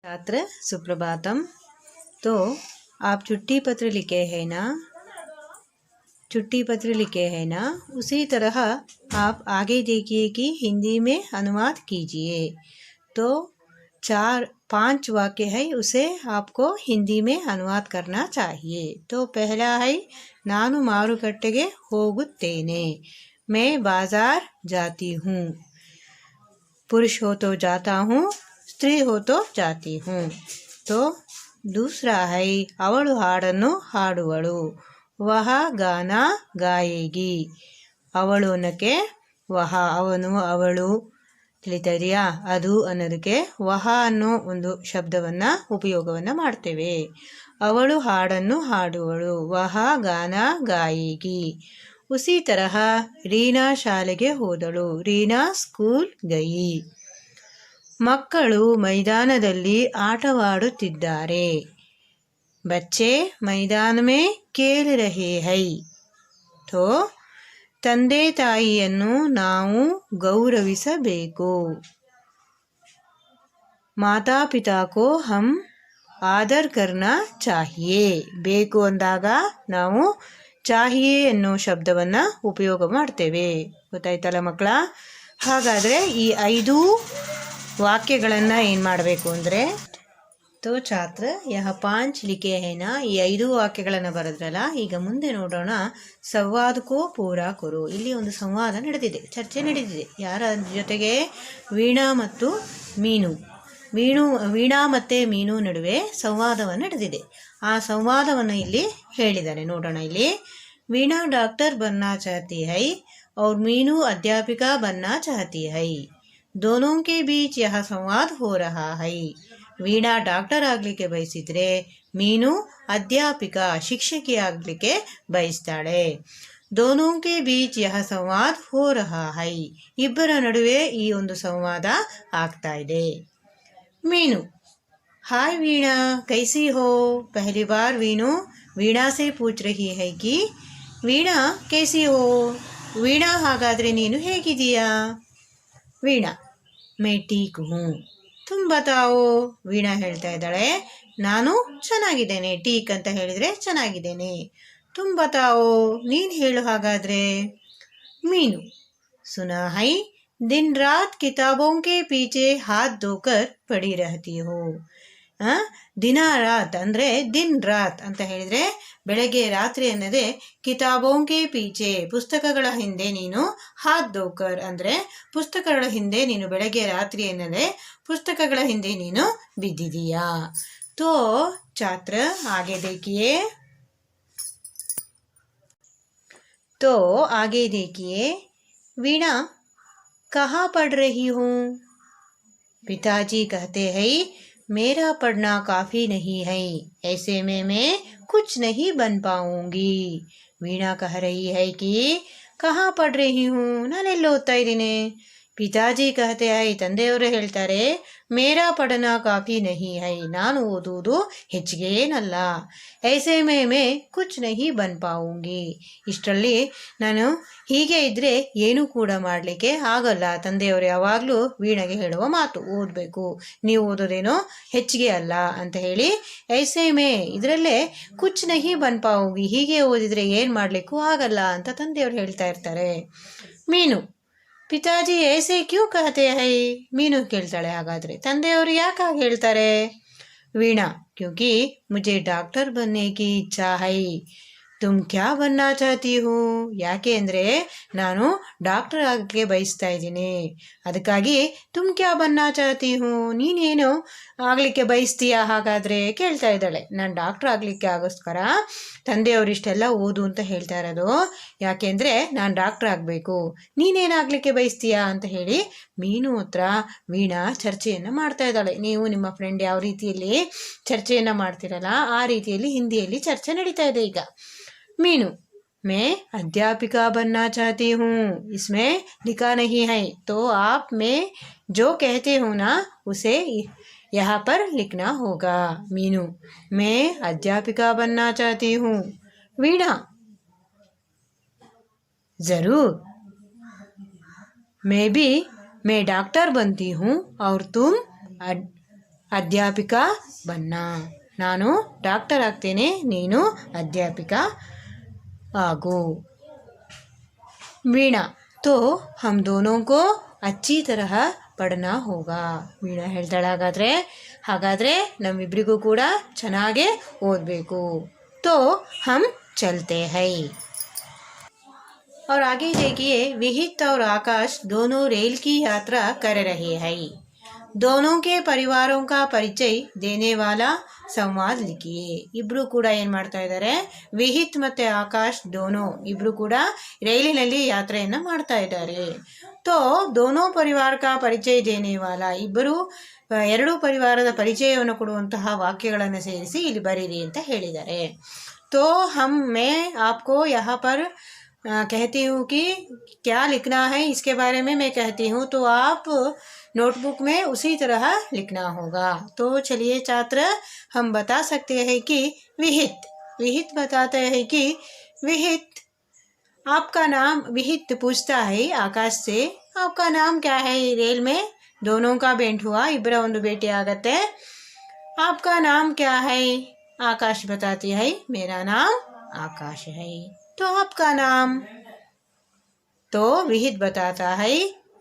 छात्र सुप्रभातम। तो आप छुट्टी पत्र लिखे हैं ना, छुट्टी पत्र लिखे हैं ना, उसी तरह आप आगे देखिए कि हिंदी में अनुवाद कीजिए। तो 4-5 वाक्य है, उसे आपको हिंदी में अनुवाद करना चाहिए। तो पहला है, नानु मारुकट्टेगे होगुत्तेने, मैं बाजार जाती हूँ। पुरुष हो तो जाता हूँ, स्त्री हो तो जाती हूँ। तो दूसरा है, ಅವಳು ಹಾಡನ್ನು ಹಾಡುವಳು, वह गाना गाएगी। ಅವಳು ಅನ್ನೋಕ್ಕೆ ವಹ, ಅವನು ಅವಳು ತಿಳಿತಾ ಇದೆಯಾ? ಅದು ಅನ್ನೋದಕ್ಕೆ ವಹ ಅನ್ನೋ ಒಂದು ಶಬ್ದವನ್ನು ಉಪಯೋಗವನ್ನು ಮಾಡ್ತೇವೆ. ಅವಳು ಹಾಡನ್ನು ಹಾಡುವಳು, ವಹ ಗಾನ ಗಾಯಿಗಿ. ಉಸಿ ತರಹ ರೀನಾ ಶಾಲೆಗೆ ಹೋದಳು, ರೀನಾ ಸ್ಕೂಲ್ ಗಯಿ. ಮಕ್ಕಳು ಮೈದಾನದಲ್ಲಿ ಆಟವಾಡುತ್ತಿದ್ದಾರೆ, ಬಚ್ಚೆ ಮೈದಾನ ಮೇ ಖೇಲ್ ರಹೆ ಹೈ. ತೋ ತಂದೆ ತಾಯಿಯನ್ನು ನಾವು ಗೌರವಿಸಬೇಕು, ಮಾತಾ ಪಿತಾ ಕೋ ಹಮ್ ಆದರ್ ಕರ್ನಾ ಚಾಹಿಯೇ. ಬೇಕು ಅಂದಾಗ ನಾವು ಚಾಹಿಯೇ ಅನ್ನೋ ಶಬ್ದವನ್ನು ಉಪಯೋಗ ಮಾಡ್ತೇವೆ. ಗೊತ್ತಾಯ್ತಲ್ಲ ಮಕ್ಕಳ? ಹಾಗಾದರೆ ಈ 5 ವಾಕ್ಯಗಳನ್ನು ಏನು ಮಾಡಬೇಕು ಅಂದರೆ, ತೋ ಛಾತ್ರ ಯಹ 5 ಲಿಖೆ ಹೇನಾ, ಈ 5 ವಾಕ್ಯಗಳನ್ನು ಬರೆದ್ರಲ್ಲ. ಈಗ ಮುಂದೆ ನೋಡೋಣ, ಸಂವಾದಕ್ಕೋ ಪೂರಾ ಕೊರು. ಇಲ್ಲಿ ಒಂದು ಸಂವಾದ ನಡೆದಿದೆ, ಚರ್ಚೆ ನಡೆದಿದೆ. ಯಾರ ಜೊತೆಗೆ? ವೀಣಾ ಮತ್ತು ಮೀನು. ವೀಣಾ ಮತ್ತು ಮೀನು ನಡುವೆ ಸಂವಾದವನ್ನು ನಡೆದಿದೆ. ಆ ಸಂವಾದವನ್ನು ಇಲ್ಲಿ ಹೇಳಿದ್ದಾರೆ, ನೋಡೋಣ. ಇಲ್ಲಿ ವೀಣಾ ಡಾಕ್ಟರ್ बनना चाहती है और मीनू अध्यापिका बनना चाहती है. दोनों के बीच यह संवाद हो रहा है. ವೀಣಾ ಡಾಕ್ಟರ್ ಆಗಲಿಕ್ಕೆ ಬಯಸಿದರೆ ಮೀನು ಅಧ್ಯಾಪಿಕ ಶಿಕ್ಷಕಿ ಆಗಲಿಕ್ಕೆ ಬಯಸ್ತಾಳೆ. दोनों के बीच यह संवाद हो रहा है. ಇಬ್ಬರ ನಡುವೆ ಈ ಒಂದು ಸಂವಾದ ಆಗ್ತಾ ಇದೆ. मीनू, हाय वीणा, कैसी हो? पहली बार वीनू वीणा से पूछ रही है कि वीणा कैसी हो. ವೀಣಾ, ಹಾಗಾದರೆ ನೀನು ಹೇಗಿದೀಯಾ? ವೀಣಾ, ಮೈ ಟೀಕ್ ಹೂँ. ತುಮ್ ಬತಾವೋ. ವೀಣಾ ಹೇಳ್ತಾ ಇದ್ದಾಳೆ, ನಾನು ಚೆನ್ನಾಗಿದ್ದೇನೆ. ಟೀಕ್ ಅಂತ ಹೇಳಿದರೆ ಚೆನ್ನಾಗಿದ್ದೇನೆ. ತುಮ್ ಬತಾವೋ, ನೀನು ಹೇಳು ಹಾಗಾದರೆ. ಮೀನು, ಸುನಾ ಹೈ ದಿನ್ ರಾತ್ ಕಿತಾಬೋಂ ಕೆ ಪೀಚೆ ಹಾತ್ ಧೋಕರ್ ಪಡಿ ರಹತಿ ಹೋ. ದಿನ ರಾತ್ ಅಂದರೆ ದಿನ್ ರಾತ್ ಅಂತ ಹೇಳಿದರೆ ಬೆಳಗ್ಗೆ ರಾತ್ರಿ ಅನ್ನೋದೇ. ಕಿತಾಬೋಂಗೆ ಪೀಚೆ, ಪುಸ್ತಕಗಳ ಹಿಂದೆ ನೀನು. ಹಾತ್ ಧೋಕರ್ ಅಂದರೆ ಪುಸ್ತಕಗಳ ಹಿಂದೆ ನೀನು ಬೆಳಗ್ಗೆ ರಾತ್ರಿ ಅನ್ನೋದೇ ಪುಸ್ತಕಗಳ ಹಿಂದೆ ನೀನು ಬಿದ್ದಿದೀಯಾ. ತೋ ಛಾತ್ರ ಆಗೆ ದೇಖಿಯೇ. तो आगे देखिए, वीणा कहाँ पढ़ रही हूँ? पिताजी कहते हैं मेरा पढ़ना काफ़ी नहीं है, ऐसे में मैं कुछ नहीं बन पाऊंगी. वीणा कह रही है कि कहाँ पढ़ रही हूँ, ನಾನೆಲ್ಲಿ ಓದ್ತಾ ಇದ್ದೀನಿ. ಪಿತಾಜಿ ಕಹತೆ ಹೈ, ತಂದೆಯವರು ಹೇಳ್ತಾರೆ, ಮೇರಾ ಪಠನ ಕಾಫಿ ನಹಿ ಹೈ, ನಾನು ಓದುವುದು ಹೆಚ್ಚಿಗೆ ಏನಲ್ಲ. ಐಸೆ ಮೇ ಕುಚ್ ನಹಿ ಬನ್ ಪಾऊंगी, ಇಷ್ಟರಲ್ಲಿ ನಾನು ಹೀಗೆ ಇದ್ದರೆ ಏನೂ ಕೂಡ ಮಾಡಲಿಕ್ಕೆ ಆಗಲ್ಲ. ತಂದೆಯವರು ಯಾವಾಗಲೂ ವೀಣಾಗೆ ಹೇಳುವ ಮಾತು, ಓದಬೇಕು, ನೀವು ಓದೋದೇನೋ ಹೆಚ್ಚಿಗೆ ಅಲ್ಲ ಅಂತ ಹೇಳಿ. ಐಸೆ ಮೇ, ಇದರಲ್ಲೇ ಕುಚ್ ನಹಿ ಬನ್ ಪಾऊंगी, ಹೀಗೆ ಓದಿದರೆ ಏನು ಮಾಡಲಿಕ್ಕೂ ಆಗಲ್ಲ ಅಂತ ತಂದೆಯವರು ಹೇಳ್ತಾ ಇರ್ತಾರೆ. ಮೀನು, ಪಿತಾಜಿ ಐಸೆ ಕ್ಯೂ ಕಹತೆ ಹೈ. ಮೀನು ಕೇಳ್ತಾಳೆ, ಹಾಗಾದರೆ ತಂದೆಯವರು ಯಾಕೆ ಹಾಗೆ ಹೇಳ್ತಾರೆ? ವೀಣಾ, ಕ್ಯೂಂಕಿ ಮುझे ಡಾಕ್ಟರ್ बनने की इच्छा है. ತುಮ್ ಕ್ಯಾ ಬನ್ನಾ ಚಾಹತಿ ಹೂ. ಯಾಕೆ ಅಂದರೆ ನಾನು ಡಾಕ್ಟರ್ ಆಗಕ್ಕೆ ಬಯಸ್ತಾ ಇದ್ದೀನಿ. ಅದಕ್ಕಾಗಿ ತುಮ್ ಕ್ಯಾ ಬನ್ನಾ ಚಾಹತಿ ಹೂ, ನೀನೇನು ಆಗಲಿಕ್ಕೆ ಬಯಸ್ತೀಯಾ ಹಾಗಾದರೆ ಕೇಳ್ತಾ ಇದ್ದಾಳೆ. ನಾನು ಡಾಕ್ಟರ್ ಆಗಲಿಕ್ಕೆ ಆಗೋಸ್ಕರ ತಂದೆಯವರು ಇಷ್ಟೆಲ್ಲ ಓದು ಅಂತ ಹೇಳ್ತಾ ಇರೋದು. ಯಾಕೆಂದರೆ ನಾನು ಡಾಕ್ಟರ್ ಆಗಬೇಕು, ನೀನೇನಾಗಲಿಕ್ಕೆ ಬಯಸ್ತೀಯಾ ಅಂತ ಹೇಳಿ ಮೀನು ಹತ್ರ ವೀಣಾ ಚರ್ಚೆಯನ್ನು ಮಾಡ್ತಾ ಇದ್ದಾಳೆ. ನೀವು ನಿಮ್ಮ ಫ್ರೆಂಡ್ ಯಾವ ರೀತಿಯಲ್ಲಿ ಚರ್ಚೆಯನ್ನು ಮಾಡ್ತೀರಲ್ಲ, ಆ ರೀತಿಯಲ್ಲಿ ಹಿಂದಿಯಲ್ಲಿ ಚರ್ಚೆ ನಡೀತಾ ಇದೆ ಈಗ. मीनू, मैं अध्यापिका बनना चाहती हूँ, इसमें लिखा नहीं है, तो आप मैं जो कहते हो ना उसे यहाँ पर लिखना होगा. मीनू, मैं अध्यापिका बनना चाहती हूँ. वीणा, ज़रूर, मैं डॉक्टर बनती हूँ और तुम ಅಧ್ಯಾಪಿಕ ಬನ್ನ. ನಾನು ಡಾಕ್ಟರ್ ಆಗ್ತೇನೆ, ನೀನು ಅಧ್ಯಾಪಿಕ ಆಗು. वीणा, तो हम दोनों को अच्छी तरह पढ़ना होगा. ವೀಣಾ ಹೇಳ್ತಾಳೆ, ಹಾಗಾದರೆ ನಮ್ಮಿಬ್ಬರಿಗೂ ಕೂಡ ಚೆನ್ನಾಗೇ ಓದಬೇಕು. तो हम चलते हैं. और आगे देखिए, विहित और आकाश दोनों रेल की यात्रा कर रहे हैं. दोनों के परिवारों का परिचय देने वाला ಸಂವಾದ ಲಿಖಿಯೇ. ಇಬ್ಬರು ಕೂಡ ಏನು ಮಾಡ್ತಾ ಇದ್ದಾರೆ, ವಿಹಿತ್ ಮತ್ತು ಆಕಾಶ್ ದೋನೋ ಇಬ್ಬರು ಕೂಡ ರೈಲಿನಲ್ಲಿ ಯಾತ್ರೆಯನ್ನು ಮಾಡ್ತಾ ಇದ್ದಾರೆ. ತೋ ದೋನೋ ಪರಿವಾರ ಕಾ ಪರಿಚಯ ದೇನೆ ವಾಲಾ, ಎರಡೂ ಪರಿವಾರದ ಪರಿಚಯವನ್ನು ಕೊಡುವಂತಹ ವಾಕ್ಯಗಳನ್ನು ಸೇರಿಸಿ ಇಲ್ಲಿ ಬರೀರಿ ಅಂತ ಹೇಳಿದ್ದಾರೆ. तो मैं आपको यहाँ पर कहती हूँ कि क्या लिखना है, इसके बारे में मैं कहती हूँ, तो आप नोटबुक में उसी तरह लिखना होगा. तो चलिए छात्र, हम बता सकते हैं कि विहित बताते हैं कि विहित आपका नाम. विहित पूछता है आकाश से, आपका नाम क्या है. रेल में दोनों का भेंट हुआ, इಬ್ಬರ ಒಂದು ಭೇಟಿ ಆಗತ್ತೆ. आपका नाम क्या है. आकाश बताती है, मेरा नाम आकाश है. तो आपका नाम. तो विहित बताता है,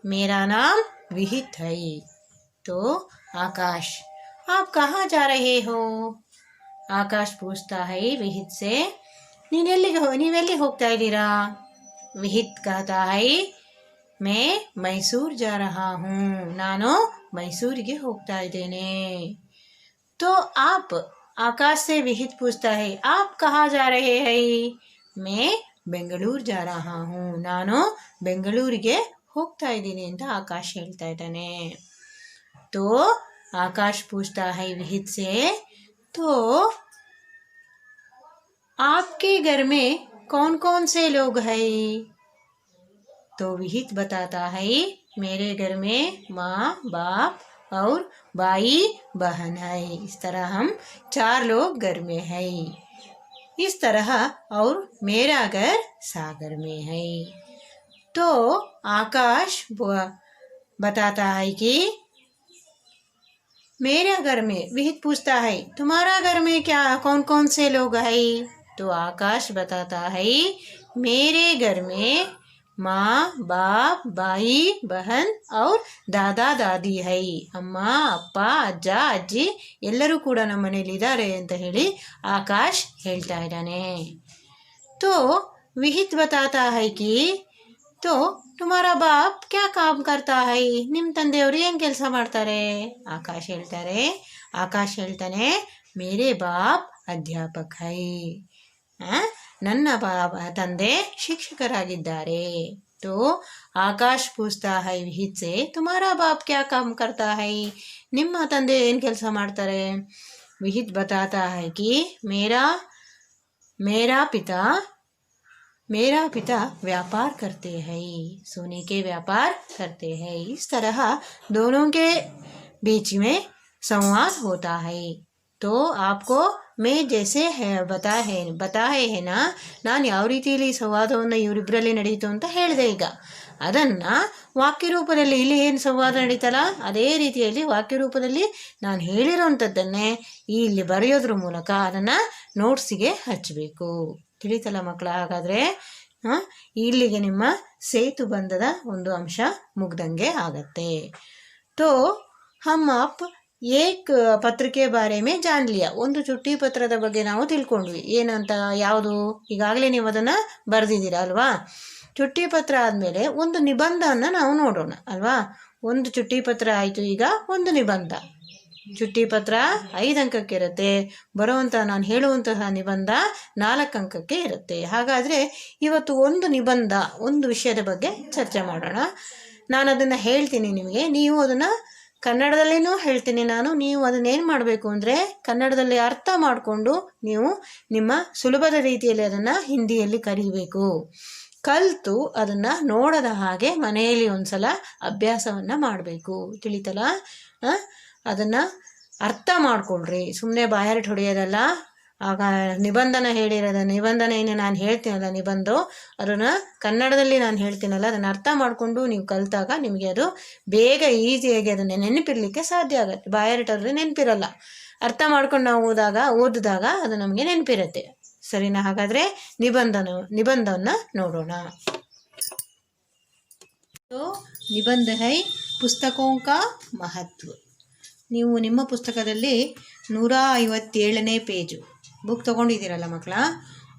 मेरा नाम विहित है. तो आकाश, आप कहाँ जा रहे हो. आकाश पूछता है विहित से, ನೀವೆಲ್ಲಿ ಹೋಗ್ತಾ ಇದ್ದೀರಾ. विहित कहता है, मैं मैसूर जा रहा हूँ, ನಾನು ಮೈಸೂರಿಗೆ ಹೋಗ್ತಾ ಇದ್ದೇನೆ. तो आप, आकाश से विहित पूछता है, आप कहाँ जा रहे हैं. मैं ಬೆಂಗಳೂರು जा रहा हूँ, ನಾನು ಬೆಂಗಳೂರಿಗೆ ಹೋಗ್ತಾ ಇದ್ದೀನಿ ಅಂತ ಆಕಾಶ್ ಹೇಳ್ತಾ ಇದ್ದಾನೆ. तो आकाश पूछता है विहित से, तो आपके घर में कौन कौन से लोग हैं. तो विहित बताता है, मेरे घर में माँ, बाप और भाई बहन है. इस तरह हम 4 लोग घर में हैं. इस तरह और मेरा घर सागर में है. तो आकाश बताता है कि मेरे घर में. विहित पूछता है, तुम्हारा घर में क्या कौन कौन से लोग हैं. तो आकाश बताता है, मेरे घर में माँ, बाप, भाई, बहन और दादा दादी है. ಅಮ್ಮ, ಅಪ್ಪ, ಅಜ್ಜ, ಅಜ್ಜಿ ಎಲ್ಲರೂ ಕೂಡ ನಮ್ಮ ಮನೇಲಿದ್ದಾರೆ ಅಂತ ಹೇಳಿ ಆಕಾಶ್ ಹೇಳ್ತಾ ಇದ್ದಾನೆ. तो विहित बताता है कि तो तुम्हारा बाप क्या काम करता है. ನಿಮ್ಮ ತಂದೆಯವರು ಏನು ಕೆಲಸ ಮಾಡ್ತಾರೆ. ಆಕಾಶ್ ಹೇಳ್ತಾನೆ, मेरे बाप अध्यापक है. ನನ್ನ ತಂದೆ ಶಿಕ್ಷಕರಾಗಿದ್ದಾರೆ. तो आकाश पूछता है विहित से, तुम्हारा बाप क्या काम करता है. ನಿಮ್ಮ ತಂದೆ ಏನು ಕೆಲಸ ಮಾಡ್ತಾರೆ. विहित बताता है कि मेरा पिता व्यापार करते हैं, सोने के व्यापार करते हैं. इस तरह दोनों के बीच में संवाद होता है. तो आपको मैं जैसे बताए है ना, ನಾನು ಯಾವ ರೀತಿಯಲ್ಲಿ ಸಂವಾದವನ್ನು ಇವರಿಬ್ಬರಲ್ಲಿ ನಡೀತು ಅಂತ ಹೇಳಿದೆ. ಈಗ ಅದನ್ನು ವಾಕ್ಯ ರೂಪದಲ್ಲಿ ಇಲ್ಲಿ ಏನು ಸಂವಾದ ನಡೀತಲ್ಲ ಅದೇ ರೀತಿಯಲ್ಲಿ ವಾಕ್ಯ ರೂಪದಲ್ಲಿ ನಾನು ಹೇಳಿರೋವಂಥದ್ದನ್ನೇ ಇಲ್ಲಿ ಬರೆಯೋದ್ರ ಮೂಲಕ ಅದನ್ನು ನೋಟ್ಸಿಗೆ ಹಚ್ಚಬೇಕು. ತಿಳಿತಲ್ಲ ಮಕ್ಕಳ. ಹಾಗಾದರೆ ಇಲ್ಲಿಗೆ ನಿಮ್ಮ ಸೇತು ಬಂಧದ ಒಂದು ಅಂಶ ಮುಗ್ದಂಗೆ ಆಗತ್ತೆ. तो हम आप ಏಕ್ ಪತ್ರಿಕೆ ಬಾರೆ ಮೇ ಜಾನ್ ಲಿಯಾ. ಒಂದು ಚುಟ್ಟಿ ಪತ್ರದ ಬಗ್ಗೆ ನಾವು ತಿಳ್ಕೊಂಡ್ವಿ. ಏನಂತ, ಯಾವುದು, ಈಗಾಗಲೇ ನೀವು ಅದನ್ನು ಬರೆದಿದ್ದೀರಾ ಅಲ್ವಾ. ಚುಟ್ಟಿ ಪತ್ರ ಆದಮೇಲೆ ಒಂದು ನಿಬಂಧವನ್ನು ನಾವು ನೋಡೋಣ ಅಲ್ವಾ. ಒಂದು ಚುಟ್ಟಿ ಪತ್ರ ಆಯಿತು, ಈಗ ಒಂದು ನಿಬಂಧ. ಚುಟ್ಟಿ ಪತ್ರ 5 ಅಂಕಕ್ಕೆ ಇರುತ್ತೆ, ನಾನು ಹೇಳುವಂತಹ ನಿಬಂಧ 4 ಅಂಕಕ್ಕೆ ಇರುತ್ತೆ. ಹಾಗಾದರೆ ಇವತ್ತು ಒಂದು ನಿಬಂಧ, ಒಂದು ವಿಷಯದ ಬಗ್ಗೆ ಚರ್ಚೆ ಮಾಡೋಣ. ನಾನು ಅದನ್ನು ಹೇಳ್ತೀನಿ ನಿಮಗೆ, ನೀವು ಅದನ್ನು ಕನ್ನಡದಲ್ಲಿನೂ ಹೇಳ್ತೀನಿ ನಾನು. ನೀವು ಅದನ್ನೇನು ಮಾಡಬೇಕು ಅಂದರೆ ಕನ್ನಡದಲ್ಲಿ ಅರ್ಥ ಮಾಡಿಕೊಂಡು ನೀವು ನಿಮ್ಮ ಸುಲಭದ ರೀತಿಯಲ್ಲಿ ಅದನ್ನು ಹಿಂದಿಯಲ್ಲಿ ಕಲಿಬೇಕು. ಕಲಿತು ಅದನ್ನು ನೋಡದ ಹಾಗೆ ಮನೆಯಲ್ಲಿ ಒಂದು ಸಲ ಅಭ್ಯಾಸವನ್ನು ಮಾಡಬೇಕು. ತಿಳಿತಲ್ಲ. ಅದನ್ನು ಅರ್ಥ ಮಾಡಿಕೊಳ್ರಿ, ಸುಮ್ಮನೆ ಬಾಯಾರಿಟ್ಟು ಹೊಡೆಯೋದಲ್ಲ. ಆಗ ನಿಬಂಧನ ಹೇಳಿರೋದು, ನಿಬಂಧನ ಏನು ನಾನು ಹೇಳ್ತೀನಲ್ಲ ನಿಬಂಧ, ಅದನ್ನು ಕನ್ನಡದಲ್ಲಿ ನಾನು ಹೇಳ್ತೀನಲ್ಲ, ಅದನ್ನು ಅರ್ಥ ಮಾಡಿಕೊಂಡು ನೀವು ಕಲಿತಾಗ ನಿಮಗೆ ಅದು ಬೇಗ ಈಸಿಯಾಗಿ ಅದನ್ನು ನೆನಪಿರಲಿಕ್ಕೆ ಸಾಧ್ಯ ಆಗುತ್ತೆ. ಬಾಯಾರಿಟಲ್ಲಿ ನೆನಪಿರಲ್ಲ, ಅರ್ಥ ಮಾಡ್ಕೊಂಡು ನಾವು ಓದಿದಾಗ ಅದು ನಮಗೆ ನೆನಪಿರುತ್ತೆ. ಸರಿನಾ? ಹಾಗಾದರೆ ನಿಬಂಧವನ್ನು ನೋಡೋಣ. ನಿಬಂಧ ಹೈ ಪುಸ್ತಕೋं का महत्व. ನೀವು ನಿಮ್ಮ ಪುಸ್ತಕದಲ್ಲಿ 157ನೇ ಪೇಜು ಬುಕ್ ತೊಗೊಂಡಿದ್ದೀರಲ್ಲ ಮಕ್ಕಳ,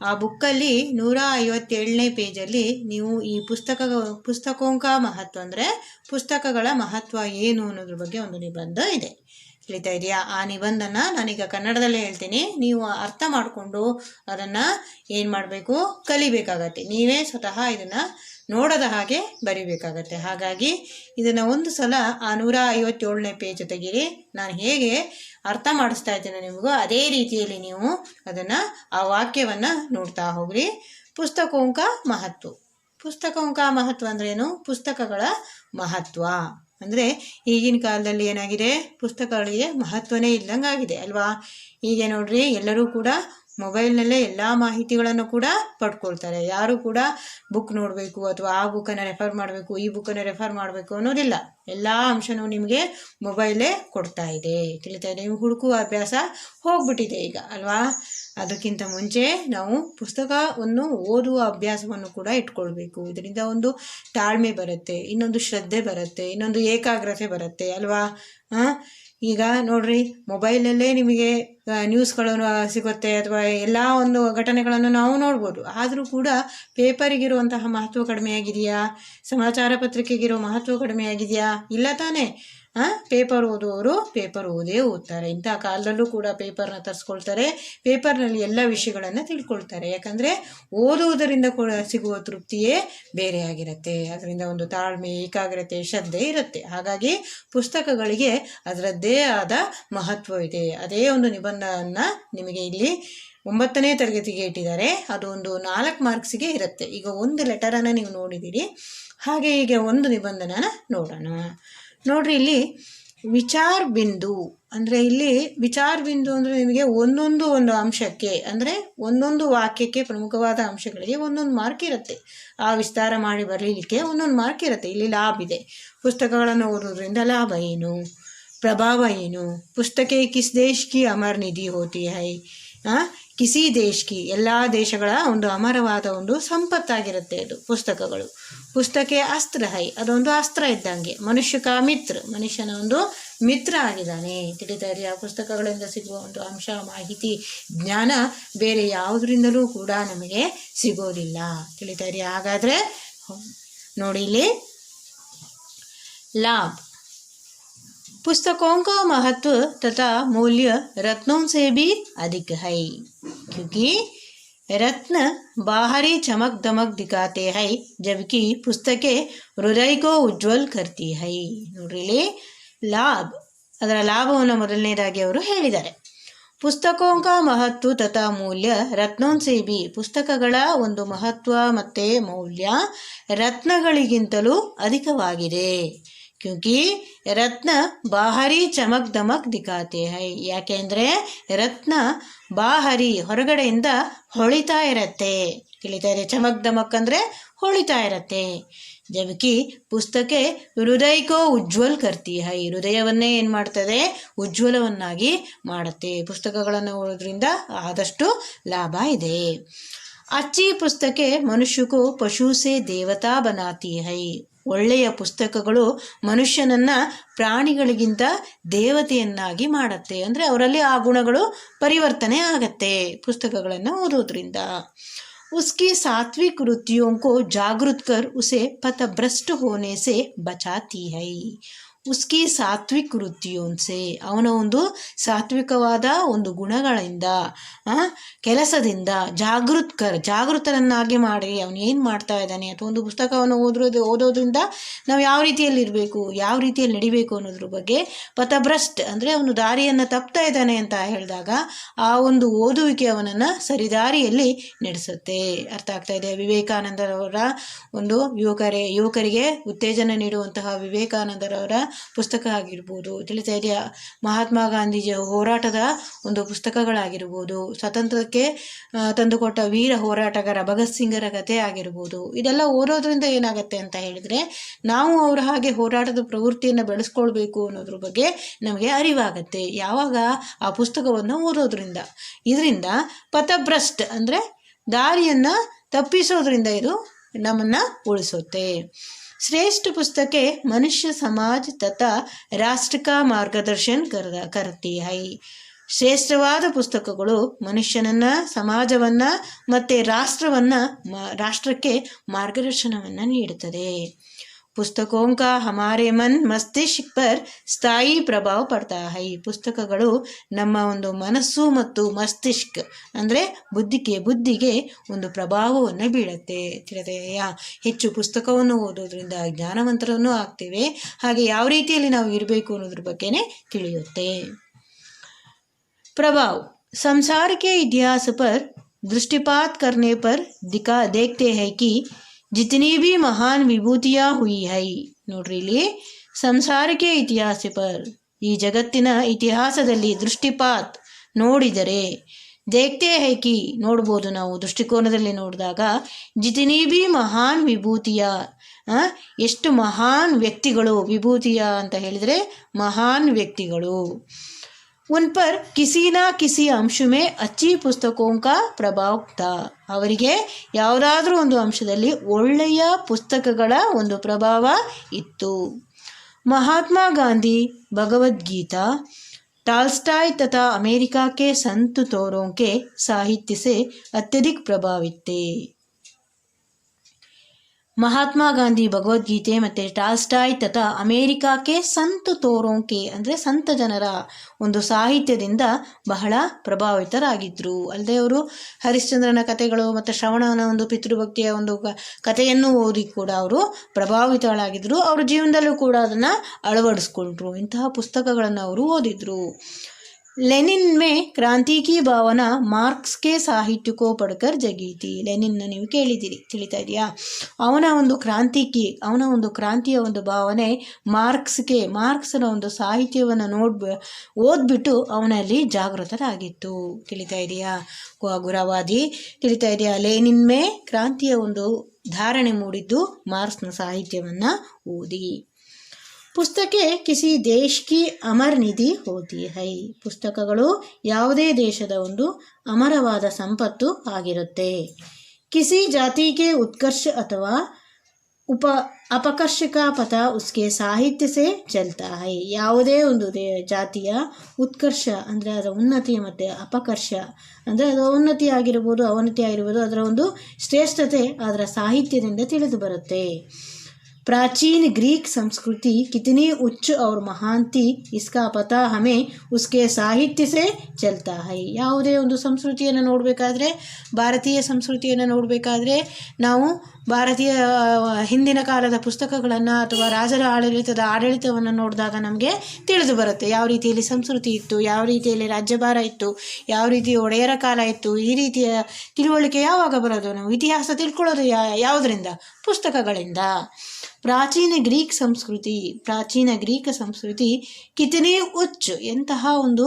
ಆ ಬುಕ್ಕಲ್ಲಿ 157ನೇ ಪೇಜಲ್ಲಿ ನೀವು ಈ ಪುಸ್ತಕೋं का महत्व ಅಂದರೆ ಪುಸ್ತಕಗಳ ಮಹತ್ವ ಏನು ಅನ್ನೋದ್ರ ಬಗ್ಗೆ ಒಂದು ನಿಬಂಧ ಇದೆ. ತಿಳಿತಾ ಇದೆಯಾ? ಆ ನಿಬಂಧನ ನಾನೀಗ ಕನ್ನಡದಲ್ಲೇ ಹೇಳ್ತೀನಿ, ನೀವು ಅರ್ಥ ಮಾಡಿಕೊಂಡು ಅದನ್ನು ಏನು ಮಾಡಬೇಕು, ಕಲಿಬೇಕಾಗತ್ತೆ. ನೀವೇ ಸ್ವತಃ ಇದನ್ನು ನೋಡದ ಹಾಗೆ ಬರಿಬೇಕಾಗತ್ತೆ. ಹಾಗಾಗಿ ಇದನ್ನು ಒಂದು ಸಲ ಆ 157ನೇ ಪೇಜ್ ತೆಗೀರಿ. ನಾನು ಹೇಗೆ ಅರ್ಥ ಮಾಡಿಸ್ತಾ ಇದ್ದೀನಿ ನಿಮಗೂ ಅದೇ ರೀತಿಯಲ್ಲಿ ನೀವು ಅದನ್ನು ಆ ವಾಕ್ಯವನ್ನು ನೋಡ್ತಾ ಹೋಗ್ರಿ. ಪುಸ್ತಕೋं का महत्व. ಪುಸ್ತಕೋं का महत्व ಅಂದ್ರೇನು? ಪುಸ್ತಕಗಳ ಮಹತ್ವ ಅಂದರೆ ಈಗಿನ ಕಾಲದಲ್ಲಿ ಏನಾಗಿದೆ, ಪುಸ್ತಕಗಳಿಗೆ ಮಹತ್ವನೇ ಇಲ್ಲಂಗಾಗಿದೆ ಅಲ್ವಾ? ಹೀಗೆ ನೋಡ್ರಿ, ಎಲ್ಲರೂ ಕೂಡ ಮೊಬೈಲ್ನಲ್ಲೇ ಎಲ್ಲ ಮಾಹಿತಿಗಳನ್ನು ಕೂಡ ಪಡ್ಕೊಳ್ತಾರೆ. ಯಾರು ಕೂಡ ಬುಕ್ ನೋಡಬೇಕು ಅಥವಾ ಆ ಬುಕ್ಕನ್ನು ರೆಫರ್ ಮಾಡಬೇಕು, ಈ ಬುಕ್ಕನ್ನು ರೆಫರ್ ಮಾಡಬೇಕು ಅನ್ನೋದಿಲ್ಲ. ಎಲ್ಲ ಅಂಶನೂ ನಿಮಗೆ ಮೊಬೈಲೇ ಕೊಡ್ತಾ ಇದೆ. ತಿಳಿತಾ ಇದೆ? ನಿಮ್ಗೆ ಹುಡುಕುವ ಅಭ್ಯಾಸ ಹೋಗ್ಬಿಟ್ಟಿದೆ ಈಗ ಅಲ್ವಾ? ಅದಕ್ಕಿಂತ ಮುಂಚೆ ನಾವು ಪುಸ್ತಕವನ್ನು ಓದುವ ಅಭ್ಯಾಸವನ್ನು ಕೂಡ ಇಟ್ಕೊಳ್ಬೇಕು. ಇದರಿಂದ ಒಂದು ತಾಳ್ಮೆ ಬರುತ್ತೆ, ಇನ್ನೊಂದು ಶ್ರದ್ಧೆ ಬರುತ್ತೆ, ಇನ್ನೊಂದು ಏಕಾಗ್ರತೆ ಬರುತ್ತೆ ಅಲ್ವಾ? ಈಗ ನೋಡ್ರಿ, ಮೊಬೈಲಲ್ಲೇ ನಿಮಗೆ ನ್ಯೂಸ್ಗಳನ್ನು ಸಿಗುತ್ತೆ ಅಥವಾ ಎಲ್ಲ ಒಂದು ಘಟನೆಗಳನ್ನು ನಾವು ನೋಡ್ಬೋದು. ಆದರೂ ಕೂಡ ಪೇಪರಿಗಿರುವಂತಹ ಮಹತ್ವ ಕಡಿಮೆಯಾಗಿದೆಯಾ? ಸಮಾಚಾರ ಪತ್ರಿಕೆಗಿರೋ ಮಹತ್ವ ಕಡಿಮೆಯಾಗಿದೆಯಾ? ಇಲ್ಲ ತಾನೇ? ಪೇಪರ್ ಓದುವವರು ಪೇಪರ್ ಓದ್ತಾರೆ. ಇಂಥ ಕಾಲದಲ್ಲೂ ಕೂಡ ಪೇಪರ್ನ ತರಿಸ್ಕೊಳ್ತಾರೆ, ಪೇಪರ್ನಲ್ಲಿ ಎಲ್ಲ ವಿಷಯಗಳನ್ನು ತಿಳ್ಕೊಳ್ತಾರೆ. ಯಾಕಂದರೆ ಓದುವುದರಿಂದ ಕೂಡ ಸಿಗುವ ತೃಪ್ತಿಯೇ ಬೇರೆಯಾಗಿರುತ್ತೆ. ಅದರಿಂದ ಒಂದು ತಾಳ್ಮೆ, ಏಕಾಗ್ರತೆ, ಶ್ರದ್ಧೆ ಇರುತ್ತೆ. ಹಾಗಾಗಿ ಪುಸ್ತಕಗಳಿಗೆ ಅದರದ್ದೇ ಆದ ಮಹತ್ವವಿದೆ. ಅದೇ ಒಂದು ನಿಬಂಧನ ನಿಮಗೆ ಇಲ್ಲಿ 9ನೇ ತರಗತಿಗೆ ಇಟ್ಟಿದ್ದಾರೆ. ಅದು ಒಂದು 4 ಮಾರ್ಕ್ಸಿಗೆ ಇರುತ್ತೆ. ಈಗ ಒಂದು ಲೆಟರನ್ನು ನೀವು ನೋಡಿದ್ದೀರಿ, ಹಾಗೆ ಈಗ ಒಂದು ನಿಬಂಧನ ನೋಡೋಣ. ನೋಡ್ರಿ, ಇಲ್ಲಿ ವಿಚಾರ ಬಿಂದು ಅಂದರೆ ಇಲ್ಲಿ ವಿಚಾರ ಬಿಂದು ಅಂದರೆ ನಿಮಗೆ ಒಂದೊಂದು ಅಂಶಕ್ಕೆ ಅಂದರೆ ಒಂದೊಂದು ವಾಕ್ಯಕ್ಕೆ ಪ್ರಮುಖವಾದ ಅಂಶಗಳಿಗೆ ಒಂದೊಂದು ಮಾರ್ಕ್ ಇರುತ್ತೆ. ಆ ವಿಸ್ತಾರ ಮಾಡಿ ಬರೀಲಿಕ್ಕೆ ಒಂದೊಂದು ಮಾರ್ಕ್ ಇರುತ್ತೆ. ಇಲ್ಲಿ ಲಾಭ ಇದೆ. ಪುಸ್ತಕಗಳನ್ನು ಓದೋದ್ರಿಂದ ಲಾಭ ಏನು, ಪ್ರಭಾವ ಏನು? ಪುಸ್ತಕ ಕಿಸ್ ದೇಶ್ ಕಿ ಅಮರ್ ನಿಧಿ ಹೋತಿ ಹೈ. ಕಿಸಿ ದೇಶ್ ಎಲ್ಲ ದೇಶಗಳ ಒಂದು ಅಮರವಾದ ಒಂದು ಸಂಪತ್ತಾಗಿರುತ್ತೆ ಅದು ಪುಸ್ತಕಗಳು. ಪುಸ್ತಕ ಅಸ್ತ್ರ ಹೈ, ಅದೊಂದು ಅಸ್ತ್ರ ಇದ್ದಂಗೆ. ಮನುಷ್ಯ ಕಾ ಮಿತ್ರ, ಮನುಷ್ಯನ ಒಂದು ಮಿತ್ರ ಆಗಿದ್ದಾನೆ. ತಿಳಿತಾ ಇದೆಯಾ? ಪುಸ್ತಕಗಳಿಂದ ಸಿಗುವ ಒಂದು ಅಂಶ, ಮಾಹಿತಿ, ಜ್ಞಾನ ಬೇರೆ ಯಾವುದರಿಂದಲೂ ಕೂಡ ನಮಗೆ ಸಿಗೋದಿಲ್ಲ. ತಿಳಿತಾ ಇದೆಯಾ? ಹಾಗಾದರೆ ನೋಡಿ ಇಲ್ಲಿ ಲಾಭ. पुस्तकों का महत्व तथा मूल्य रत्नों से भी अधिक है, क्योंकि रत्न बाहरी चमक दमक दिखाते हैं, जबकि पुस्तकें हृदय को उज्ज्वल करती है. ನೋಡ್ರಿ, ಲಾಭ, ಅದರ ಲಾಭವನ್ನು ಮೊದಲನೇದಾಗಿ ಅವರು ಹೇಳಿದ್ದಾರೆ. ಪುಸ್ತಕೋं का महत्व तथा मूल्य रत्नों से भी, ಪುಸ್ತಕಗಳ ಒಂದು ಮಹತ್ವ ಮತ್ತು ಮೌಲ್ಯ ರತ್ನಗಳಿಗಿಂತಲೂ ಅಧಿಕವಾಗಿದೆ. ಕ್ಯೂಂಕಿ ರತ್ನ ಬಾಹರಿ ಚಮಕ್ ದಮಕ್ ದಿಖಾತೆ ಹೈ. ಯಾಕೆಂದರೆ ರತ್ನ ಬಾಹರಿ ಹೊರಗಡೆಯಿಂದ ಹೊಳಿತಾ ಇರತ್ತೆ. ತಿಳಿತಾ ಇದೆ? ಚಮಕ್ ದಮಕ್ ಅಂದರೆ ಹೊಳಿತಾ ಇರತ್ತೆ. ಜಬಕಿ ಪುಸ್ತಕ ಹೃದಯಕ್ಕೋ ಉಜ್ವಲ್ ಕರ್ತಿ ಹೈ, ಹೃದಯವನ್ನೇ ಏನು ಮಾಡ್ತದೆ? ಉಜ್ವಲವನ್ನಾಗಿ ಮಾಡುತ್ತೆ. ಪುಸ್ತಕಗಳನ್ನು ಓದೋದ್ರಿಂದ ಆದಷ್ಟು ಲಾಭ ಇದೆ. ಅಚ್ಚಿ ಪುಸ್ತಕ ಮನುಷ್ಯಕ್ಕೂ ಪಶುಸೆ ದೇವತಾ ಬನಾತಿ ಹೈ. ಒಳ್ಳೆಯ ಪುಸ್ತಕಗಳು ಮನುಷ್ಯನನ್ನು ಪ್ರಾಣಿಗಳಿಗಿಂತ ದೇವತೆಯನ್ನಾಗಿ ಮಾಡುತ್ತೆ. ಅಂದರೆ ಅವರಲ್ಲಿ ಆ ಗುಣಗಳು ಪರಿವರ್ತನೆ ಆಗತ್ತೆ ಪುಸ್ತಕಗಳನ್ನು ಓದೋದ್ರಿಂದ. उसकी सात्विक वृत्तियों को जागृत कर उसे पथभ्रष्ट होने से बचाती है. ಉಸ್ಕಿ ಸಾತ್ವಿಕ್ ವೃತ್ತಿಯೋನ್ಸೆ, ಅವನ ಒಂದು ಸಾತ್ವಿಕವಾದ ಒಂದು ಗುಣಗಳಿಂದ, ಕೆಲಸದಿಂದ ಜಾಗೃತರನ್ನಾಗಿ ಮಾಡಿ ಅವನು ಏನು ಮಾಡ್ತಾ ಇದ್ದಾನೆ ಅಥವಾ ಒಂದು ಪುಸ್ತಕವನ್ನು ಓದೋದ್ರಿಂದ ನಾವು ಯಾವ ರೀತಿಯಲ್ಲಿ ಇರಬೇಕು, ಯಾವ ರೀತಿಯಲ್ಲಿ ನಡಿಬೇಕು ಅನ್ನೋದ್ರ ಬಗ್ಗೆ. ಪಥಭ್ರಷ್ಟ್ ಅಂದರೆ ಅವನು ದಾರಿಯನ್ನು ತಪ್ತಾ ಇದ್ದಾನೆ ಅಂತ ಹೇಳಿದಾಗ ಆ ಒಂದು ಓದುವಿಕೆ ಅವನನ್ನು ಸರಿದಾರಿಯಲ್ಲಿ ನಡೆಸುತ್ತೆ. ಅರ್ಥ ಆಗ್ತಾ ಇದೆ? ವಿವೇಕಾನಂದರವರ ಒಂದು ಯುವಕರಿಗೆ ಉತ್ತೇಜನ ನೀಡುವಂತಹ ವಿವೇಕಾನಂದರವರ ಪುಸ್ತಕ ಆಗಿರ್ಬೋದು, ತಿಳಿತಾ ಇದೆಯಾ, ಮಹಾತ್ಮ ಗಾಂಧೀಜಿಯ ಹೋರಾಟದ ಒಂದು ಪುಸ್ತಕಗಳಾಗಿರ್ಬೋದು, ಸ್ವಾತಂತ್ರ್ಯಕ್ಕೆ ತಂದುಕೊಟ್ಟ ವೀರ ಹೋರಾಟಗಾರ ಭಗತ್ ಸಿಂಗರ ಕಥೆ ಆಗಿರ್ಬೋದು, ಇದೆಲ್ಲ ಓದೋದ್ರಿಂದ ಏನಾಗುತ್ತೆ ಅಂತ ಹೇಳಿದರೆ ನಾವು ಅವರ ಹಾಗೆ ಹೋರಾಟದ ಪ್ರವೃತ್ತಿಯನ್ನು ಬೆಳೆಸ್ಕೊಳ್ಬೇಕು ಅನ್ನೋದ್ರ ಬಗ್ಗೆ ನಮಗೆ ಅರಿವಾಗತ್ತೆ. ಯಾವಾಗ ಆ ಪುಸ್ತಕವನ್ನು ಓದೋದ್ರಿಂದ. ಇದರಿಂದ ಪಥಭ್ರಷ್ಟ ಅಂದರೆ ದಾರಿಯನ್ನು ತಪ್ಪಿಸೋದ್ರಿಂದ ಇದು ನಮ್ಮನ್ನು ಉಳಿಸುತ್ತೆ. श्रेष्ठ पुस्तक मनुष्य समाज तथा राष्ट्र का मार्गदर्शन करती है. ಶ್ರೇಷ್ಠವಾದ ಪುಸ್ತಕಗಳು ಮನುಷ್ಯನನ್ನ, ಸಮಾಜವನ್ನ ಮತ್ತು ರಾಷ್ಟ್ರಕ್ಕೆ ಮಾರ್ಗದರ್ಶನವನ್ನು ನೀಡುತ್ತದೆ. पुस्तकों का हमारे मन मस्तिष्क पर स्थायी प्रभाव पड़ता है. ಪುಸ್ತಕಗಳು ನಮ್ಮ ಒಂದು ಮನಸ್ಸು ಮತ್ತು ಮಸ್ತಿಷ್ಕ ಅಂದರೆ ಬುದ್ಧಿಗೆ ಒಂದು ಪ್ರಭಾವವನ್ನು ಬೀಳುತ್ತೆ. ತಿಳಿದೆಯಾ? ಹೆಚ್ಚು ಪುಸ್ತಕವನ್ನು ಓದೋದ್ರಿಂದ ಜ್ಞಾನವಂತರನ್ನು ಆಗ್ತೇವೆ. ಹಾಗೆ ಯಾವ ರೀತಿಯಲ್ಲಿ ನಾವು ಇರಬೇಕು ಅನ್ನೋದ್ರ ಬಗ್ಗೆನೇ ತಿಳಿಯುತ್ತೆ. प्रभाव संसार के इतिहास पर दृष्टिपात करने पर देखते हैं कि जितनी भी महान विभूतियाँ हुई है. ನೋಡ್ರಿ ಇಲ್ಲಿ ಸಂಸಾರಕ್ಕೆ ಇತಿಹಾಸ ಪರ್, ಈ ಜಗತ್ತಿನ ಇತಿಹಾಸದಲ್ಲಿ ದೃಷ್ಟಿಪಾತ್ ನೋಡಿದರೆ, ದೇಖ್ತೆ ಹೈ ಕಿ ನೋಡ್ಬೋದು ನಾವು ದೃಷ್ಟಿಕೋನದಲ್ಲಿ ನೋಡಿದಾಗ, ಜಿತನಿ ಬಿ ಮಹಾನ್ ವಿಭೂತಿಯ, ಎಷ್ಟು ಮಹಾನ್ ವ್ಯಕ್ತಿಗಳು, ವಿಭೂತಿಯ ಅಂತ ಹೇಳಿದರೆ ಮಹಾನ್ ವ್ಯಕ್ತಿಗಳು, उन पर किसी ना किसी अंश में अच्छी पुस्तकों का प्रभाव था. ಅವರಿಗೆ ಯಾವುದಾದ್ರೂ ಒಂದು ಅಂಶದಲ್ಲಿ ಒಳ್ಳೆಯ ಪುಸ್ತಕಗಳ ಒಂದು ಪ್ರಭಾವ ಇತ್ತು. महात्मा गांधी, भगवद्गीता, टाल्स्टाय तथा अमेरिका के संत तोरों के साहित्य से अत्यधिक प्रभावित थे. ಮಹಾತ್ಮ ಗಾಂಧಿ ಭಗವದ್ಗೀತೆ ಮತ್ತು ಟಾಲ್ಸ್ಟಾಯ್ ತಥಾ ಅಮೇರಿಕಾಕ್ಕೆ ಸಂತ ತೋರೋಂಕೆ ಅಂದರೆ ಸಂತ ಜನರ ಒಂದು ಸಾಹಿತ್ಯದಿಂದ ಬಹಳ ಪ್ರಭಾವಿತರಾಗಿದ್ದರು. ಅಲ್ಲದೆ ಅವರು ಹರಿಶ್ಚಂದ್ರನ ಕಥೆಗಳು ಮತ್ತು ಶ್ರವಣನ ಒಂದು ಪಿತೃಭಕ್ತಿಯ ಒಂದು ಕಥೆಯನ್ನು ಓದಿ ಕೂಡ ಅವರು ಪ್ರಭಾವಿತರಾಗಿದ್ದರು. ಅವರ ಜೀವನದಲ್ಲೂ ಕೂಡ ಅದನ್ನು ಅಳವಡಿಸ್ಕೊಂಡ್ರು. ಇಂತಹ ಪುಸ್ತಕಗಳನ್ನು ಅವರು ಓದಿದ್ರು. लेनिन में क्रांति की भावना मार्क्स के साहित्य को पढ़कर जगी थी. ಲೆನಿನ್ನ ನೀವು ಕೇಳಿದ್ದೀರಿ, ತಿಳಿತಾ ಇದೆಯಾ? ಅವನ ಒಂದು ಕ್ರಾಂತಿಯ ಒಂದು ಭಾವನೆ ಮಾರ್ಕ್ಸ್ನ ಒಂದು ಸಾಹಿತ್ಯವನ್ನು ಓದ್ಬಿಟ್ಟು ಅವನಲ್ಲಿ ಜಾಗೃತರಾಗಿತ್ತು. ತಿಳಿತಾ ಇದೆಯಾ? ಗುರವಾದಿ, ತಿಳಿತಾ ಇದೆಯಾ? ಲೆನಿನ್ ಮೇ ಕ್ರಾಂತಿಯ ಒಂದು ಧಾರಣೆ ಮೂಡಿದ್ದು ಮಾರ್ಕ್ಸ್ನ ಸಾಹಿತ್ಯವನ್ನು ಓದಿ. ಪುಸ್ತಕೆ ಕಿಸಿ ದೇಶ್ ಕಿ ಅಮರ್ ನಿಧಿ ಹೋತಿ ಹೈ. ಪುಸ್ತಕಗಳು ಯಾವುದೇ ದೇಶದ ಒಂದು ಅಮರವಾದ ಸಂಪತ್ತು ಆಗಿರುತ್ತೆ. ಕಿಸಿ ಜಾತಿಗೆ ಉತ್ಕರ್ಷ ಅಥವಾ ಅಪಕರ್ಷ ಕಾ ಪಥ ಉಸ್ಕೆ ಸಾಹಿತ್ಯ ಸೇ ಚಲ್ತಾ ಹೈ. ಯಾವುದೇ ಒಂದು ಜಾತಿಯ ಉತ್ಕರ್ಷ ಅಂದರೆ ಅದರ ಉನ್ನತಿ ಮತ್ತು ಅಪಕರ್ಷ ಅಂದರೆ ಅದು ಉನ್ನತಿ ಆಗಿರ್ಬೋದು, ಅವನತಿ ಆಗಿರ್ಬೋದು, ಅದರ ಒಂದು ಶ್ರೇಷ್ಠತೆ ಅದರ ಸಾಹಿತ್ಯದಿಂದ ತಿಳಿದು ಬರುತ್ತೆ. प्राचीन ग्रीक संस्कृति कितनी उच्च और महान थी, इसका पता हमें उसके साहित्य से चलता है. ಯಾವುದೇ ಒಂದು ಸಂಸ್ಕೃತಿಯನ್ನು ನೋಡಬೇಕಾದ್ರೆ, ಭಾರತೀಯ ಸಂಸ್ಕೃತಿಯನ್ನು ನೋಡಬೇಕಾದ್ರೆ ನಾವು ಭಾರತೀಯ ಹಿಂದಿನ ಕಾಲದ ಪುಸ್ತಕಗಳನ್ನು ಅಥವಾ ರಾಜರ ಆಡಳಿತವನ್ನು ನೋಡಿದಾಗ ನಮಗೆ ತಿಳಿದು ಬರುತ್ತೆ ಯಾವ ರೀತಿಯಲ್ಲಿ ಸಂಸ್ಕೃತಿ ಇತ್ತು, ಯಾವ ರೀತಿಯಲ್ಲಿ ರಾಜ್ಯಭಾರ ಇತ್ತು, ಯಾವ ರೀತಿ ಒಡೆಯರ ಕಾಲ ಇತ್ತು. ಈ ರೀತಿಯ ತಿಳುವಳಿಕೆ ಯಾವಾಗ ಬರೋದು? ನಾವು ಇತಿಹಾಸ ತಿಳ್ಕೊಳ್ಳೋದು ಯಾವುದರಿಂದ? ಪುಸ್ತಕಗಳಿಂದ. ಪ್ರಾಚೀನ ಗ್ರೀಕ್ ಸಂಸ್ಕೃತಿ ಕಿತನೇ ಉಚ್ಚ, ಎಂತಹ ಒಂದು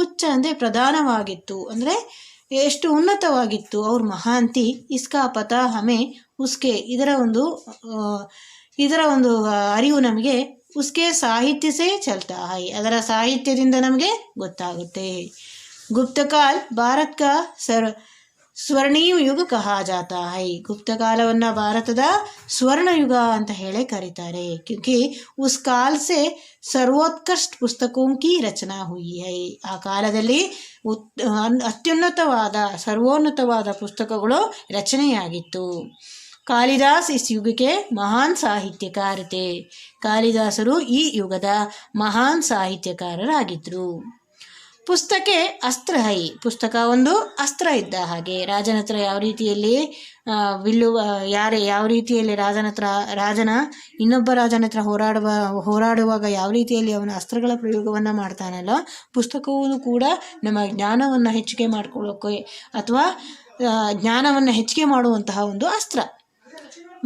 ಉಚ್ಚ ಅಂದರೆ ಪ್ರಧಾನವಾಗಿತ್ತು, ಅಂದರೆ ಎಷ್ಟು ಉನ್ನತವಾಗಿತ್ತು. ಅವ್ರ ಮಹಾಂತಿ ಇಸ್ಕಾ ಪತ ಹಮೆ ಉಸ್ಕೆ, ಇದರ ಒಂದು ಅರಿವು ನಮಗೆ ಉಸ್ಕೆ ಸಾಹಿತ್ಯ ಸೇ ಚಲ್ತಾ ಹೈ, ಅದರ ಸಾಹಿತ್ಯದಿಂದ ನಮಗೆ ಗೊತ್ತಾಗುತ್ತೆ. ಗುಪ್ತಕಾಲ್ ಭಾರತ್ ಕಾ ಸ್ವರ್ಣೀಯ ಯುಗ ಕಹಾ ಜಾತಾ ಹೈ. ಗುಪ್ತಕಾಲವನ್ನು ಭಾರತದ ಸ್ವರ್ಣಯುಗ ಅಂತ ಹೇಳಿ ಕರೀತಾರೆ. ಕ್ಯೂಂಕಿ ಉಸ್ ಕಾಲ್ ಸೆ ಸರ್ವೋತ್ಕೃಷ್ಟ ಪುಸ್ತಕೋಂ ಕಿ ರಚನಾ ಹುಯಿ ಹೈ. ಆ ಕಾಲದಲ್ಲಿ ಸರ್ವೋನ್ನತವಾದ ಪುಸ್ತಕಗಳು ರಚನೆಯಾಗಿತ್ತು. ಕಾಳಿದಾಸ್ ಇಸ್ ಯುಗಕ್ಕೆ ಮಹಾನ್ ಸಾಹಿತ್ಯಕಾರ ಥೆ. ಕಾಳಿದಾಸರು ಈ ಯುಗದ ಮಹಾನ್ ಸಾಹಿತ್ಯಕಾರರಾಗಿದ್ದರು. ಪುಸ್ತಕೆ ಅಸ್ತ್ರ ಹೈ. ಪುಸ್ತಕ ಒಂದು ಅಸ್ತ್ರ ಇದ್ದ ಹಾಗೆ. ರಾಜನ ಹತ್ರ ಯಾವ ರೀತಿಯಲ್ಲಿ ಯಾವ ರೀತಿಯಲ್ಲಿ ರಾಜನ ಇನ್ನೊಬ್ಬ ರಾಜನ ಹತ್ರ ಹೋರಾಡುವಾಗ ಯಾವ ರೀತಿಯಲ್ಲಿ ಅವನ ಅಸ್ತ್ರಗಳ ಪ್ರಯೋಗವನ್ನು ಮಾಡ್ತಾನಲ್ಲ, ಪುಸ್ತಕವು ಕೂಡ ನಮ್ಮ ಜ್ಞಾನವನ್ನು ಹೆಚ್ಚಿಗೆ ಮಾಡ್ಕೊಳ್ಳೋಕೆ ಅಥವಾ ಜ್ಞಾನವನ್ನು ಹೆಚ್ಚಿಗೆ ಮಾಡುವಂತಹ ಒಂದು ಅಸ್ತ್ರ.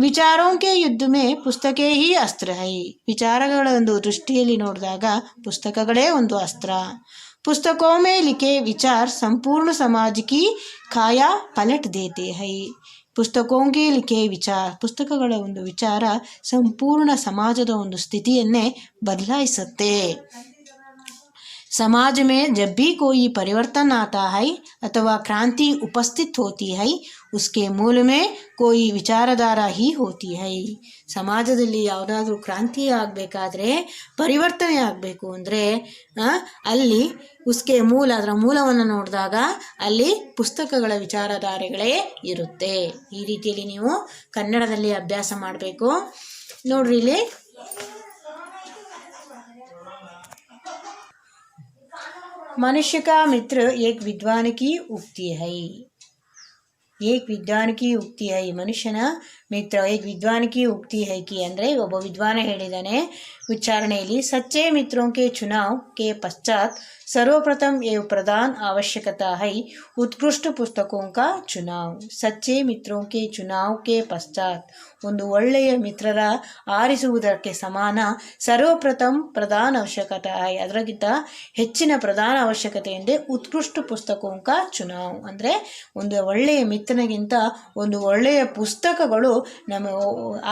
ವಿಚಾರೋं के युद्ध में ಪುಸ್ತಕೇ ही अस्त्र है. ವಿಚಾರಗಳ ಒಂದು ದೃಷ್ಟಿಯಲ್ಲಿ ನೋಡಿದಾಗ ಪುಸ್ತಕಗಳೇ ಒಂದು ಅಸ್ತ್ರ. पुस्तकों में लिखे विचार संपूर्ण समाज की काया पलट देते हैं. ಪುಸ್ತಕೋಂ ಕೆ ಲಿಖೆ ವಿಚಾರ, ಪುಸ್ತಕಗಳ ಒಂದು ವಿಚಾರ ಸಂಪೂರ್ಣ ಸಮಾಜದ ಒಂದು ಸ್ಥಿತಿಯನ್ನೇ ಬದಲಾಯಿಸುತ್ತೆ. समाज में जब भी कोई परिवर्तन आता है अथवा क्रांति उपस्थित होती है उसके मूल में कोई ವಿಚಾರಧಾರ ही होती है. ಸಮಾಜದಲ್ಲಿ ಯಾವುದಾದ್ರೂ ಕ್ರಾಂತಿ ಆಗಬೇಕಾದ್ರೆ ಪರಿವರ್ತನೆ ಆಗಬೇಕು ಅಂದರೆ ಅಲ್ಲಿ ಉಸ್ಕೆ ಮೂಲ, ಅದರ ಮೂಲವನ್ನು ನೋಡಿದಾಗ ಅಲ್ಲಿ ಪುಸ್ತಕಗಳ ವಿಚಾರಧಾರೆಗಳೇ ಇರುತ್ತೆ. ಈ ರೀತಿಯಲ್ಲಿ ನೀವು ಕನ್ನಡದಲ್ಲಿ ಅಭ್ಯಾಸ ಮಾಡಬೇಕು. ನೋಡ್ರಿ ಇಲ್ಲಿ मनुष्य का मित्र एक विद्वान की उक्ति है. एक विद्वान की उक्ति है. ಮನುಷ್ಯನ ಮಿತ್ರ एक विद्वान की उक्ति है कि ಅಂದರೆ ಒಬ್ಬ ವಿದ್ವಾನ ಹೇಳಿದ್ದಾನೆ ಉಚ್ಚಾರಣೆಯಲ್ಲಿ, सच्चे मित्रों के चुनाव के पश्चात सर्वप्रथम एवं प्रधान आवश्यकता है उत्कृष्ट पुस्तकों का चुनाव. सच्चे मित्रों के चुनाव के पश्चात ಒಂದು ಒಳ್ಳೆಯ ಮಿತ್ರರ ಆರಿಸುವುದಕ್ಕೆ ಸಮಾನ ಸರ್ವಪ್ರಥಮ ಪ್ರಧಾನ ಅವಶ್ಯಕತೆ, ಅದರಗಿಂತ ಹೆಚ್ಚಿನ ಪ್ರಧಾನ ಅವಶ್ಯಕತೆ ಎಂದರೆ ಉತ್ಕೃಷ್ಟ ಪುಸ್ತಕೋಂ ಕಾ ಚುನಾವ್, ಅಂದರೆ ಒಂದು ಒಳ್ಳೆಯ ಮಿತ್ರನಿಗಿಂತ ಒಂದು ಒಳ್ಳೆಯ ಪುಸ್ತಕಗಳು ನಮ್ಮ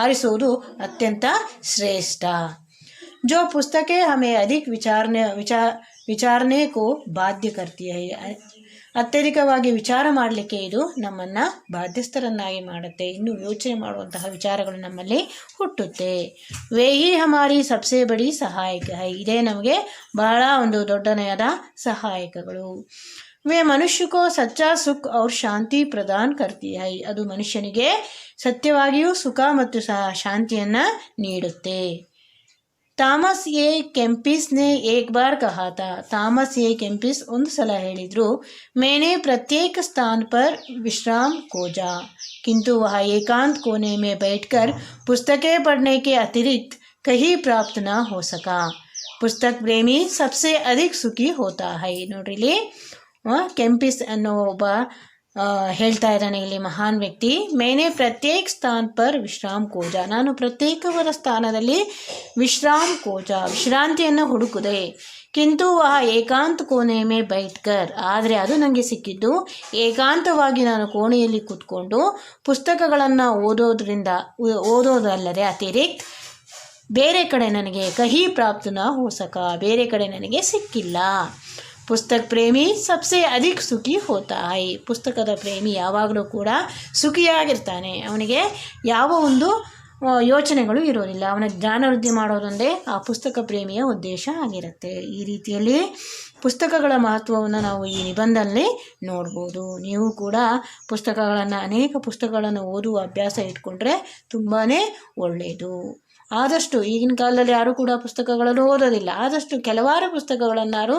ಆರಿಸುವುದು ಅತ್ಯಂತ ಶ್ರೇಷ್ಠ. जो पुस्तकें हमें अधिक ವಿಚಾರಣೆ ಕೋ ಬಾಧ್ಯ करती है. ಅತ್ಯಧಿಕವಾಗಿ ವಿಚಾರ ಮಾಡಲಿಕ್ಕೆ ಇದು ನಮ್ಮನ್ನು ಬಾಧ್ಯಸ್ಥರನ್ನಾಗಿ ಮಾಡುತ್ತೆ. ಇನ್ನು ಯೋಚನೆ ಮಾಡುವಂತಹ ವಿಚಾರಗಳು ನಮ್ಮಲ್ಲಿ ಹುಟ್ಟುತ್ತೆ. ವೇ ಹಿ ಹಮಾರಿ ಸಬ್ಸೆ ಬಡಿ ಸಹಾಯಕ ಹೈ, ಇದೇ ನಮಗೆ ಬಹಳ ಒಂದು ದೊಡ್ಡನೆಯಾದ ಸಹಾಯಕಗಳು. ವೇ ಮನುಷ್ಯಕೋ ಸಚ್ಚಾ ಸುಖ ಔರ್ ಶಾಂತಿ ಪ್ರದಾನ್ ಕರ್ತಿ ಹೈ, ಅದು ಮನುಷ್ಯನಿಗೆ ಸತ್ಯವಾಗಿಯೂ ಸುಖ ಮತ್ತು ಶಾಂತಿಯನ್ನು ನೀಡುತ್ತೆ. ಥಾಮಸ್ ಎ ಕೆಂಪಿಸ್ನೆ ಏಕ್ ಬಾರ್ ಕಹಾ ಥಾ, ಥಾಮಸ್ ಎ ಕೆಂಪಿಸ್ ಒಂದು ಸಲ ಹೇಳಿದರು, मैंने प्रत्येक स्थान पर विश्राम खोजा किंतु वह एकांत कोने में बैठकर पुस्तकें पढ़ने के अतिरिक्त कहीं प्राप्त न हो सका. पुस्तक प्रेमी सबसे अधिक सुखी होता है. ನೋಡ್ರಿ ಇಲ್ಲಿ ಕೆಂಪಿಸ್ ಅನ್ನೋ ಒಬ್ಬ ಹೇಳ್ತಾ ಇದ್ದಾನೆ ಇಲ್ಲಿ ಮಹಾನ್ ವ್ಯಕ್ತಿ. ಮೇನೆ ಪ್ರತ್ಯೇಕ ಸ್ಥಾನ ಪರ್ ವಿಶ್ರಾಮ್ ಕೋಜ, ನಾನು ಪ್ರತ್ಯೇಕವಾದ ಸ್ಥಾನದಲ್ಲಿ ವಿಶ್ರಾಮ್ ಕೋಜ ವಿಶ್ರಾಂತಿಯನ್ನು ಹುಡುಕಿದೆ. ಕಿಂತು ವಹ ಏಕಾಂತ ಕೋಣೆ ಮೇ ಬೈಟ್ಕರ್, ಆದರೆ ಅದು ನನಗೆ ಸಿಕ್ಕಿದ್ದು ಏಕಾಂತವಾಗಿ ನಾನು ಕೋಣೆಯಲ್ಲಿ ಕೂತ್ಕೊಂಡು ಪುಸ್ತಕಗಳನ್ನು ಓದೋದಲ್ಲದೆ ಅತಿರಿಕ್ತ ಬೇರೆ ಕಡೆ ನನಗೆ ಕಹಿ ಪ್ರಾಪ್ತನ ಹೋಸಕ, ಬೇರೆ ಕಡೆ ನನಗೆ ಸಿಕ್ಕಿಲ್ಲ. ಪುಸ್ತಕ ಪ್ರೇಮಿ ಸಬ್ಸೆ ಅಧಿಕ್ ಸುಖಿ ಹೋತಾ ಹೈ, ಪುಸ್ತಕದ ಪ್ರೇಮಿ ಯಾವಾಗಲೂ ಕೂಡ ಸುಖಿಯಾಗಿರ್ತಾನೆ. ಅವನಿಗೆ ಯಾವ ಒಂದು ಯೋಚನೆಗಳು ಇರೋದಿಲ್ಲ. ಅವನ ಜ್ಞಾನವೃದ್ಧಿ ಮಾಡೋದೊಂದೇ ಆ ಪುಸ್ತಕ ಪ್ರೇಮಿಯ ಉದ್ದೇಶ ಆಗಿರುತ್ತೆ. ಈ ರೀತಿಯಲ್ಲಿ ಪುಸ್ತಕಗಳ ಮಹತ್ವವನ್ನು ನಾವು ಈ ನಿಬಂಧನಲ್ಲಿ ನೋಡ್ಬೋದು. ನೀವು ಕೂಡ ಪುಸ್ತಕಗಳನ್ನು ಅನೇಕ ಪುಸ್ತಕಗಳನ್ನು ಓದುವ ಅಭ್ಯಾಸ ಇಟ್ಕೊಂಡ್ರೆ ತುಂಬಾ ಒಳ್ಳೆಯದು. ಆದಷ್ಟು ಈಗಿನ ಕಾಲದಲ್ಲಿ ಯಾರೂ ಕೂಡ ಪುಸ್ತಕಗಳನ್ನು ಓದೋದಿಲ್ಲ. ಆದಷ್ಟು ಕೆಲವಾರು ಪುಸ್ತಕಗಳನ್ನಾರು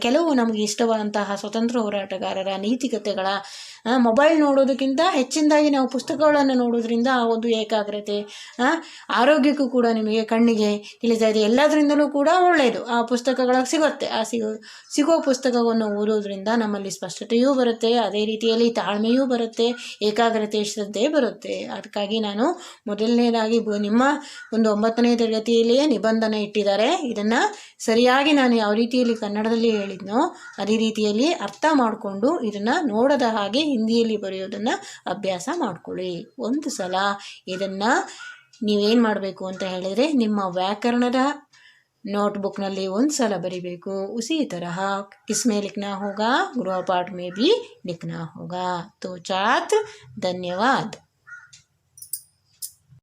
ಕೆಲವು ನಮಗೆ ಇಷ್ಟವಾದಂತಹ ಸ್ವತಂತ್ರ ಹೋರಾಟಗಾರರ ನೀತಿಕತೆಗಳ ಮೊಬೈಲ್ ನೋಡೋದಕ್ಕಿಂತ ಹೆಚ್ಚಿನದಾಗಿ ನಾವು ಪುಸ್ತಕಗಳನ್ನು ನೋಡೋದ್ರಿಂದ ಆ ಒಂದು ಏಕಾಗ್ರತೆ, ಆರೋಗ್ಯಕ್ಕೂ ಕೂಡ ನಿಮಗೆ ಕಣ್ಣಿಗೆ ತಿಳಿತಾ ಇದೆ, ಎಲ್ಲದರಿಂದಲೂ ಕೂಡ ಒಳ್ಳೆಯದು. ಆ ಪುಸ್ತಕಗಳು ಸಿಗುತ್ತೆ. ಆ ಸಿಗೋ ಪುಸ್ತಕವನ್ನು ಓದೋದ್ರಿಂದ ನಮ್ಮಲ್ಲಿ ಸ್ಪಷ್ಟತೆಯೂ ಬರುತ್ತೆ, ಅದೇ ರೀತಿಯಲ್ಲಿ ತಾಳ್ಮೆಯೂ ಬರುತ್ತೆ, ಏಕಾಗ್ರತೆ ಶ್ರದ್ಧೆ ಬರುತ್ತೆ. ಅದಕ್ಕಾಗಿ ನಾನು ಮೊದಲನೇದಾಗಿ ನಿಮ್ಮ ಒಂದು 9ನೇ ತರಗತಿಯಲ್ಲಿಯೇ ನಿಬಂಧನ ಇಟ್ಟಿದ್ದಾರೆ. ಇದನ್ನು ಸರಿಯಾಗಿ ನಾನು ಯಾವ ರೀತಿಯಲ್ಲಿ ಕನ್ನಡದಲ್ಲಿ ಹೇಳಿದ್ನೋ ಅದೇ ರೀತಿಯಲ್ಲಿ ಅರ್ಥ ಮಾಡಿಕೊಂಡು ಇದನ್ನು ನೋಡದ ಹಾಗೆ ಹಿಂದಿಯಲ್ಲಿ ಬರೆಯೋದನ್ನು ಅಭ್ಯಾಸ ಮಾಡ್ಕೊಳ್ಳಿ. ಒಂದು ಸಲ ಇದನ್ನು ನೀವೇನು ಮಾಡಬೇಕು ಅಂತ ಹೇಳಿದರೆ ನಿಮ್ಮ ವ್ಯಾಕರಣದ ನೋಟ್ಬುಕ್ನಲ್ಲಿ ಒಂದು ಸಲ ಬರಿಬೇಕು. ಉಸಿ ತರಹ ಕಿಸ್ಮೇ ಲಿಖನಾ ಹೋಗಾ, ಗೃಹಪಾಠ ಮೇ ಭಿ ಲಿಖನಾ ಹೋಗಾ. ತೋ ಛಾತ್ರ ಧನ್ಯವಾದ.